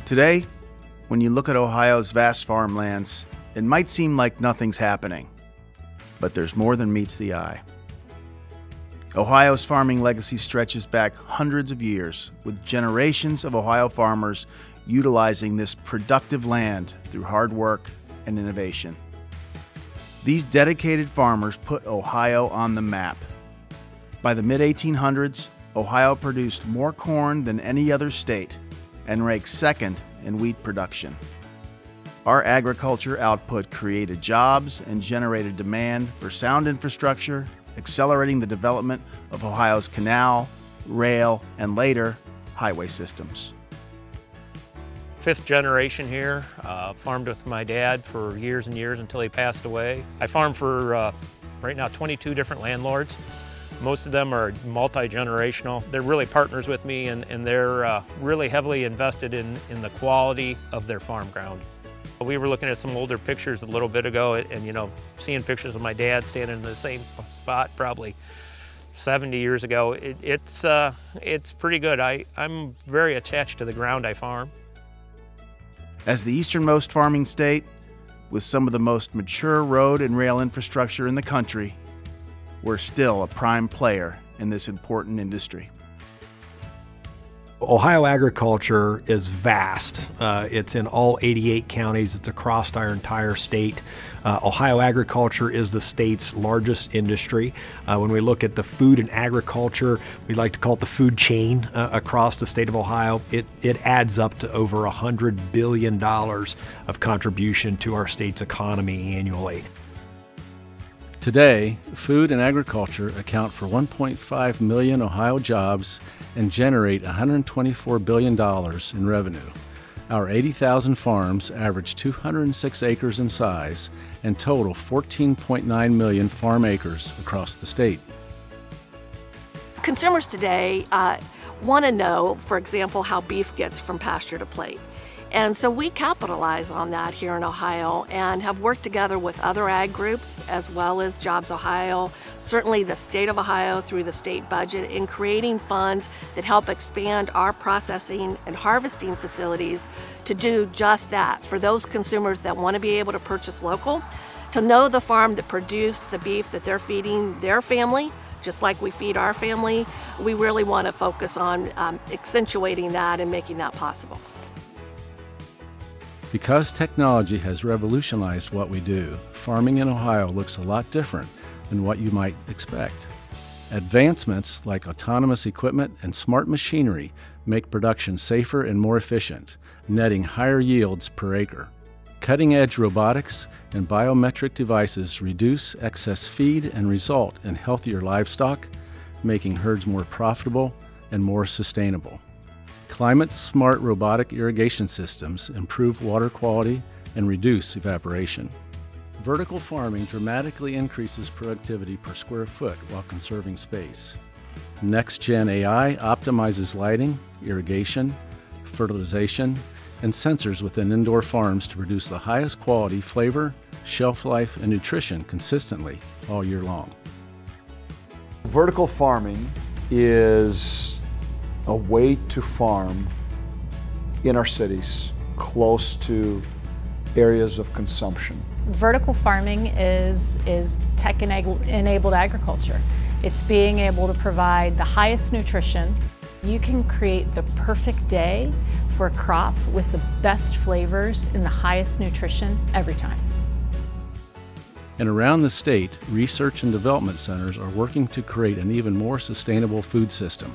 Today, when you look at Ohio's vast farmlands, it might seem like nothing's happening, but there's more than meets the eye. Ohio's farming legacy stretches back hundreds of years, with generations of Ohio farmers utilizing this productive land through hard work and innovation. These dedicated farmers put Ohio on the map. By the mid-1800s, Ohio produced more corn than any other state and ranked second in wheat production. Our agriculture output created jobs and generated demand for sound infrastructure, accelerating the development of Ohio's canal, rail, and later, highway systems. Fifth generation here, farmed with my dad for years and years until he passed away. I farm for, right now, 22 different landlords. Most of them are multi-generational. They're really partners with me, and they're really heavily invested in the quality of their farm ground. We were looking at some older pictures a little bit ago, and you know, seeing pictures of my dad standing in the same spot probably 70 years ago. It's pretty good. I'm very attached to the ground I farm. As the easternmost farming state, with some of the most mature road and rail infrastructure in the country, we're still a prime player in this important industry. Ohio agriculture is vast. It's in all 88 counties. It's across our entire state. Ohio agriculture is the state's largest industry. When we look at the food and agriculture, we like to call it the food chain across the state of Ohio. It adds up to over $100 billion of contribution to our state's economy annually. Today, food and agriculture account for 1.5 million Ohio jobs and generate $124 billion in revenue. Our 80,000 farms average 206 acres in size and total 14.9 million farm acres across the state. Consumers today want to know, for example, how beef gets from pasture to plate. And so we capitalize on that here in Ohio and have worked together with other ag groups as well as Jobs Ohio, certainly the state of Ohio through the state budget, in creating funds that help expand our processing and harvesting facilities to do just that for those consumers that want to be able to purchase local, to know the farm that produced the beef that they're feeding their family, just like we feed our family. We really want to focus on accentuating that and making that possible. Because technology has revolutionized what we do, farming in Ohio looks a lot different than what you might expect. Advancements like autonomous equipment and smart machinery make production safer and more efficient, netting higher yields per acre. Cutting-edge robotics and biometric devices reduce excess feed and result in healthier livestock, making herds more profitable and more sustainable. Climate-smart robotic irrigation systems improve water quality and reduce evaporation. Vertical farming dramatically increases productivity per square foot while conserving space. Next-gen AI optimizes lighting, irrigation, fertilization, and sensors within indoor farms to produce the highest quality flavor, shelf life, and nutrition consistently all year long. Vertical farming is a way to farm in our cities, close to areas of consumption. Vertical farming is tech-enabled agriculture. It's being able to provide the highest nutrition. You can create the perfect day for a crop with the best flavors and the highest nutrition every time. And around the state, research and development centers are working to create an even more sustainable food system,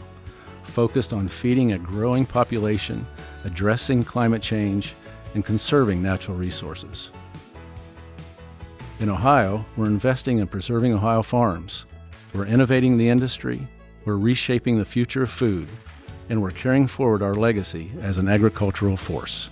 focused on feeding a growing population, addressing climate change, and conserving natural resources. In Ohio, we're investing in preserving Ohio farms. We're innovating the industry, we're reshaping the future of food, and we're carrying forward our legacy as an agricultural force.